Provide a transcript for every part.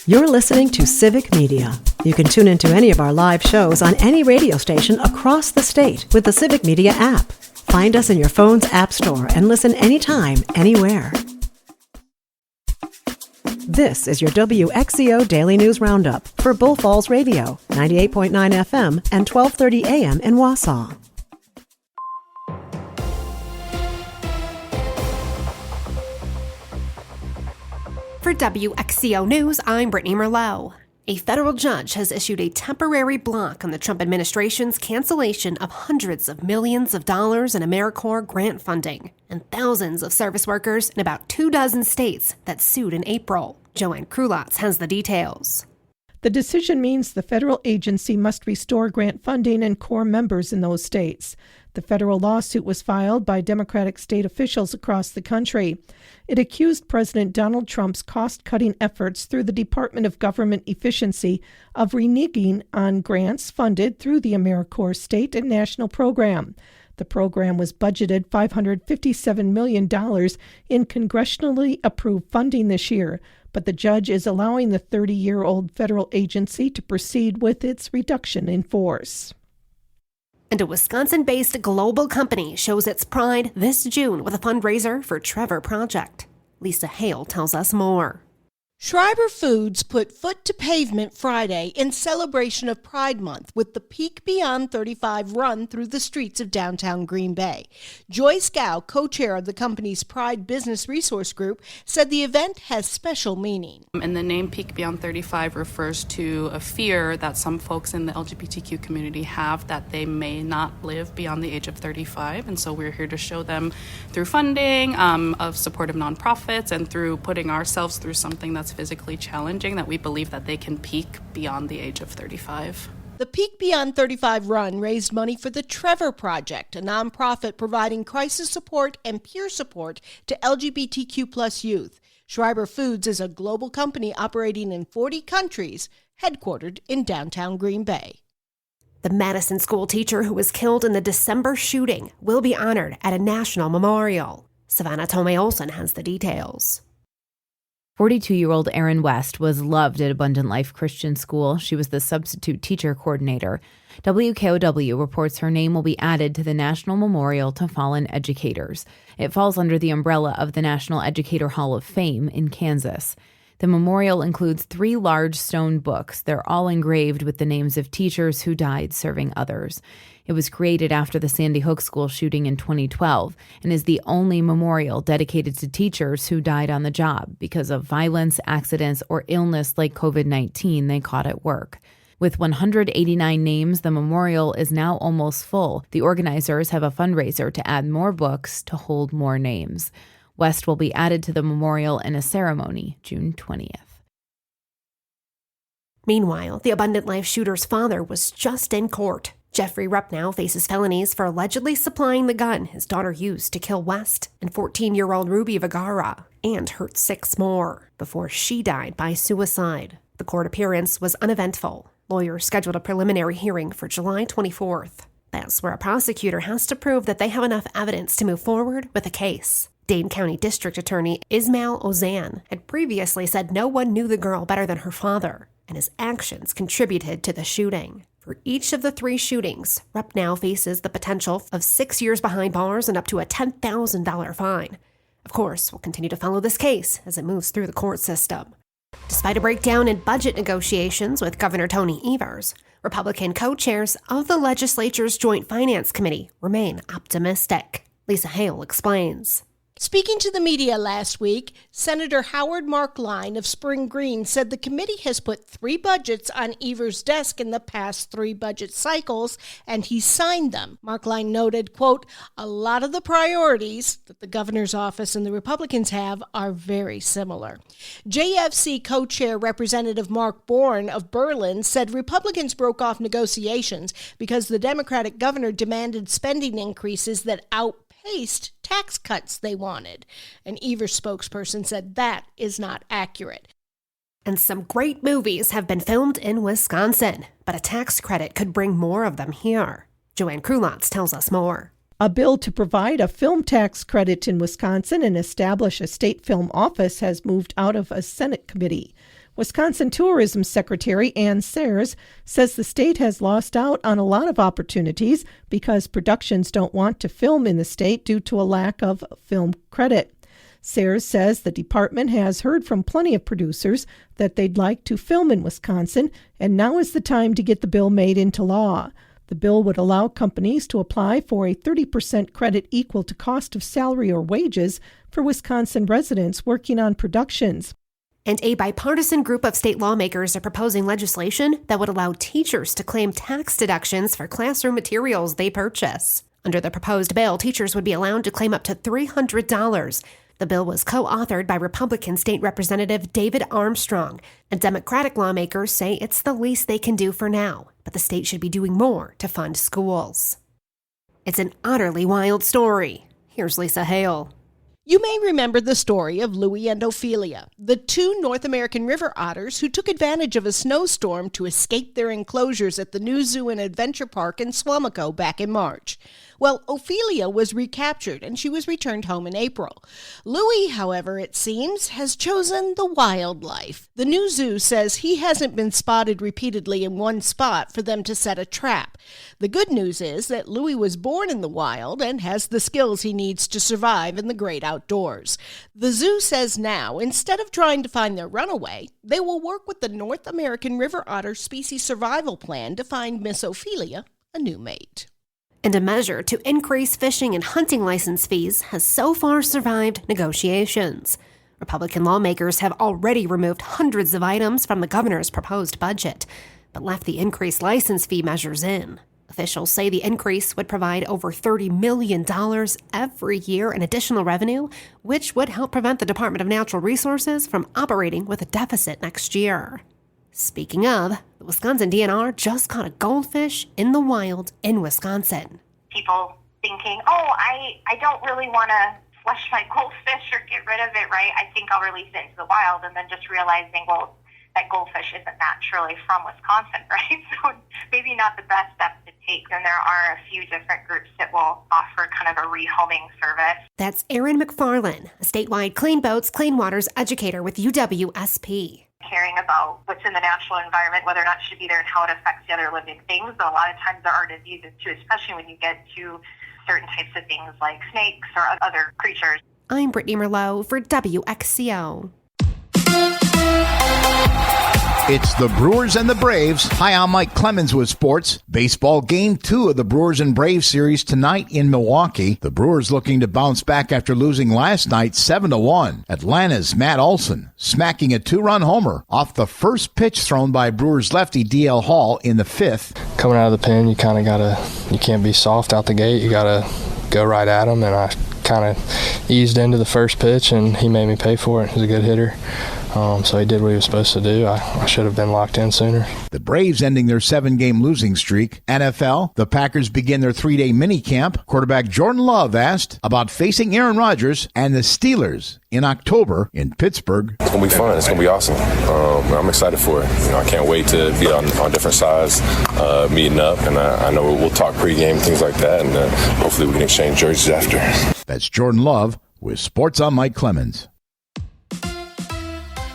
You're listening to Civic Media. You can tune into any of our live shows on any radio station across the state with the Civic Media app. Find us in your phone's app store and listen anytime, anywhere. This is your WXCO Daily News Roundup for Bull Falls Radio, 98.9 FM and 1230 AM in Wausau. For WXCO News, I'm Brittany Merlot. A federal judge has issued a temporary block on the Trump administration's cancellation of hundreds of millions of dollars in AmeriCorps grant funding and thousands of service workers in about 24 states that sued in April. Joanne Krulotz has the details. The decision means the federal agency must restore grant funding and Corps members in those states. The federal lawsuit was filed by Democratic state officials across the country. It accused President Donald Trump's cost-cutting efforts through the Department of Government Efficiency of reneging on grants funded through the AmeriCorps state and national program. The program was budgeted $557 million in congressionally approved funding this year, but the judge is allowing the 30-year-old federal agency to proceed with its reduction in force. And a Wisconsin-based global company shows its pride this June with a fundraiser for Trevor Project. Lisa Hale tells us more. Schreiber Foods put foot to pavement Friday in celebration of Pride Month with the Peak Beyond 35 run through the streets of downtown Green Bay. Joyce Gow, co-chair of the company's Pride Business Resource Group, said the event has special meaning. And the name Peak Beyond 35 refers to a fear that some folks in the LGBTQ community have that they may not live beyond the age of 35. And so we're here to show them through funding, of supportive nonprofits, and through putting ourselves through something that's physically challenging, that we believe that they can peak beyond the age of 35. The Peak Beyond 35 run raised money for the Trevor Project, a nonprofit providing crisis support and peer support to LGBTQ+ youth. Schreiber Foods is a global company operating in 40 countries, headquartered in downtown Green Bay. The Madison school teacher who was killed in the December shooting will be honored at a national memorial. Savannah Tomei-Olson has the details. 42-year-old Erin West was loved at Abundant Life Christian School. She was the substitute teacher coordinator. WKOW reports her name will be added to the National Memorial to Fallen Educators. It falls under the umbrella of the National Educator Hall of Fame in Kansas. The memorial includes 3 large stone books. They're all engraved with the names of teachers who died serving others. It was created after the Sandy Hook school shooting in 2012 and is the only memorial dedicated to teachers who died on the job because of violence, accidents, or illness like COVID-19 they caught at work. With 189 names, the memorial is now almost full. The organizers have a fundraiser to add more books to hold more names. West will be added to the memorial in a ceremony June 20th. Meanwhile, the Abundant Life shooter's father was just in court. Jeffrey Repnow faces felonies for allegedly supplying the gun his daughter used to kill West and 14-year-old Ruby Vergara and hurt 6 more before she died by suicide. The court appearance was uneventful. Lawyers scheduled a preliminary hearing for July 24th. That's where a prosecutor has to prove that they have enough evidence to move forward with a case. Dane County District Attorney Ismail Ozan had previously said no one knew the girl better than her father, and his actions contributed to the shooting. For each of the 3 shootings, Repnow faces the potential of 6 years behind bars and up to a $10,000 fine. Of course, we'll continue to follow this case as it moves through the court system. Despite a breakdown in budget negotiations with Governor Tony Evers, Republican co-chairs of the legislature's Joint Finance Committee remain optimistic. Lisa Hale explains. Speaking to the media last week, Senator Howard Markline of Spring Green said the committee has put 3 budgets on Evers' desk in the past 3 budget cycles, and he signed them. Markline noted, quote, "A lot of the priorities that the governor's office and the Republicans have are very similar." JFC co-chair Representative Mark Bourne of Berlin said Republicans broke off negotiations because the Democratic governor demanded spending increases that outpaced tax cuts they wanted. An Evers spokesperson said that is not accurate. And some great movies have been filmed in Wisconsin, but a tax credit could bring more of them here. Joanne Krulotz tells us more. A bill to provide a film tax credit in Wisconsin and establish a state film office has moved out of a Senate committee. Wisconsin Tourism Secretary Ann Sayers says the state has lost out on a lot of opportunities because productions don't want to film in the state due to a lack of film credit. Sayers says the department has heard from plenty of producers that they'd like to film in Wisconsin, and now is the time to get the bill made into law. The bill would allow companies to apply for a 30% credit equal to cost of salary or wages for Wisconsin residents working on productions. And a bipartisan group of state lawmakers are proposing legislation that would allow teachers to claim tax deductions for classroom materials they purchase. Under the proposed bill, teachers would be allowed to claim up to $300. The bill was co-authored by Republican State Representative David Armstrong, and Democratic lawmakers say it's the least they can do for now, but the state should be doing more to fund schools. It's an utterly wild story. Here's Lisa Hale. You may remember the story of Louie and Ophelia, the two North American river otters who took advantage of a snowstorm to escape their enclosures at the new zoo and adventure park in Swamico back in March. Well, Ophelia was recaptured and she was returned home in April. Louie, however, it seems, has chosen the wildlife. The new zoo says he hasn't been spotted repeatedly in one spot for them to set a trap. The good news is that Louie was born in the wild and has the skills he needs to survive in the great outdoors. The zoo says now, instead of trying to find their runaway, they will work with the North American River Otter Species Survival Plan to find Miss Ophelia a new mate. And a measure to increase fishing and hunting license fees has so far survived negotiations. Republican lawmakers have already removed hundreds of items from the governor's proposed budget, but left the increased license fee measures in. Officials say the increase would provide over $30 million every year in additional revenue, which would help prevent the Department of Natural Resources from operating with a deficit next year. Speaking of, the Wisconsin DNR just caught a goldfish in the wild in Wisconsin. People thinking, I don't really want to flush my goldfish or get rid of it, right? I think I'll release it into the wild, and then just realizing, well, that goldfish isn't naturally from Wisconsin, right? So maybe not the best step to take. And there are a few different groups that will offer kind of a rehoming service. That's Erin McFarlane, a statewide Clean Boats, Clean Waters educator with UWSP. Caring about what's in the natural environment, whether or not it should be there, and how it affects the other living things. But a lot of times there are diseases too, especially when you get to certain types of things like snakes or other creatures. I'm Brittany Merlot for WXCO. It's the Brewers and the Braves. Hi, I'm Mike Clemens with sports. Baseball Game 2 of the Brewers and Braves series tonight in Milwaukee. The Brewers looking to bounce back after losing last night 7-1. Atlanta's Matt Olson smacking a 2-run homer off the first pitch thrown by Brewers lefty D.L. Hall in the 5th. Coming out of the pen, you can't be soft out the gate. You gotta go right at him, and I kind of eased into the first pitch, and he made me pay for it. He's a good hitter. So he did what he was supposed to do. I should have been locked in sooner. The Braves ending their 7-game losing streak. NFL, the Packers begin their 3-day mini camp. Quarterback Jordan Love asked about facing Aaron Rodgers and the Steelers in October in Pittsburgh. It's going to be fun. It's going to be awesome. I'm excited for it. I can't wait to be on different sides, meeting up, and I know we'll talk pregame, things like that, and hopefully we can exchange jerseys after. That's Jordan Love with Sports on Mike Clemens.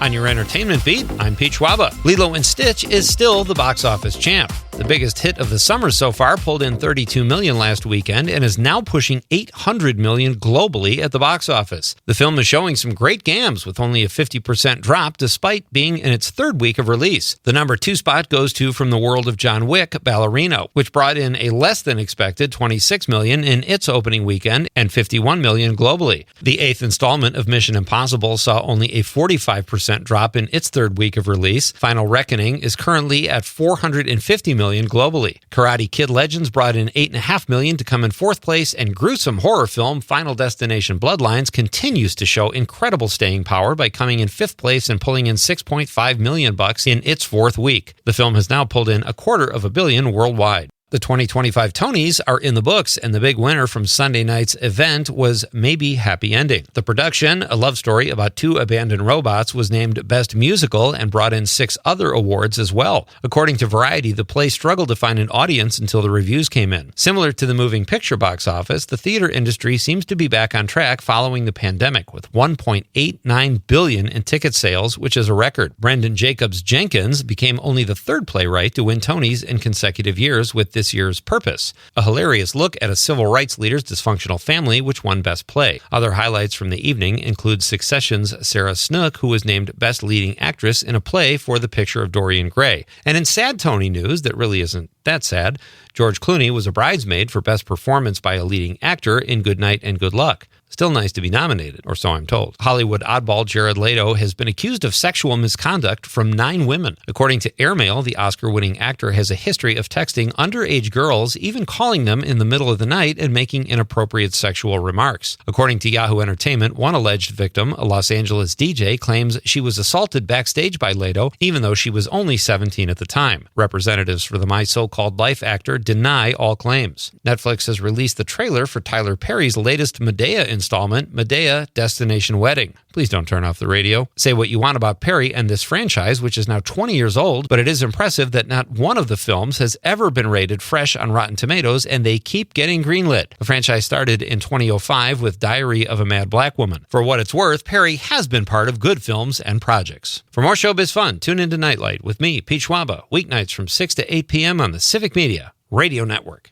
On your entertainment beat, I'm Pete Schwaba. Lilo & Stitch is still the box office champ. The biggest hit of the summer so far pulled in $32 million last weekend and is now pushing $800 million globally at the box office. The film is showing some great gams with only a 50% drop despite being in its third week of release. The number 2 spot goes to From the World of John Wick, Ballerino, which brought in a less than expected $26 million in its opening weekend and $51 million globally. The 8th installment of Mission Impossible saw only a 45% drop in its third week of release. Final Reckoning is currently at $450 million globally. Karate Kid Legends brought in $8.5 million to come in 4th place, and gruesome horror film Final Destination Bloodlines continues to show incredible staying power by coming in 5th place and pulling in $6.5 million in its 4th week. The film has now pulled in $250 million worldwide. The 2025 Tonys are in the books, and the big winner from Sunday night's event was Maybe Happy Ending. The production, a love story about two abandoned robots, was named Best Musical and brought in 6 other awards as well. According to Variety, the play struggled to find an audience until the reviews came in. Similar to the moving picture box office, the theater industry seems to be back on track following the pandemic, with $1.89 billion in ticket sales, which is a record. Brendan Jacobs Jenkins became only the 3rd playwright to win Tonys in consecutive years with this year's Purpose, a hilarious look at a civil rights leader's dysfunctional family, which won Best Play. Other highlights from the evening include Succession's Sarah Snook, who was named Best Leading Actress in a play for The Picture of Dorian Gray. And in sad Tony news that really isn't that sad, George Clooney was a bridesmaid for Best Performance by a Leading Actor in Good Night and Good Luck. Still nice to be nominated, or so I'm told. Hollywood oddball Jared Leto has been accused of sexual misconduct from 9 women. According to Airmail, the Oscar-winning actor has a history of texting underage girls, even calling them in the middle of the night and making inappropriate sexual remarks. According to Yahoo Entertainment, one alleged victim, a Los Angeles DJ, claims she was assaulted backstage by Leto, even though she was only 17 at the time. Representatives for the My So-Called Life actor deny all claims. Netflix has released the trailer for Tyler Perry's latest Medea installment, Medea Destination Wedding. Please don't turn off the radio. Say what you want about Perry and this franchise, which is now 20 years old, but it is impressive that not one of the films has ever been rated fresh on Rotten Tomatoes, and they keep getting greenlit. The franchise started in 2005 with Diary of a Mad Black Woman. For what it's worth, Perry has been part of good films and projects. For more showbiz fun, tune into Nightlight with me, Pete Schwaba, weeknights from 6 to 8 p.m. on the Civic Media Radio Network.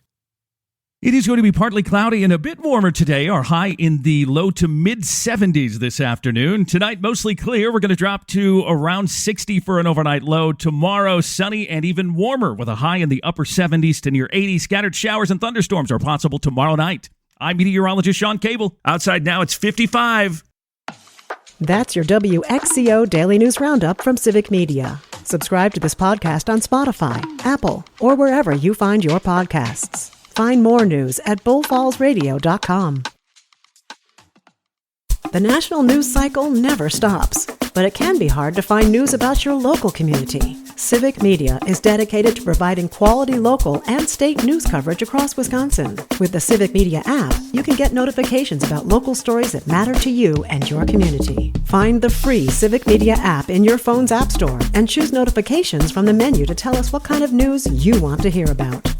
It is going to be partly cloudy and a bit warmer today. Our high in the low to mid-70s this afternoon. Tonight, mostly clear. We're going to drop to around 60 for an overnight low. Tomorrow, sunny and even warmer with a high in the upper 70s to near 80. Scattered showers and thunderstorms are possible tomorrow night. I'm meteorologist Sean Cable. Outside now, it's 55. That's your WXCO Daily News Roundup from Civic Media. Subscribe to this podcast on Spotify, Apple, or wherever you find your podcasts. Find more news at bullfallsradio.com. The national news cycle never stops, but it can be hard to find news about your local community. Civic Media is dedicated to providing quality local and state news coverage across Wisconsin. With the Civic Media app, you can get notifications about local stories that matter to you and your community. Find the free Civic Media app in your phone's app store and choose notifications from the menu to tell us what kind of news you want to hear about.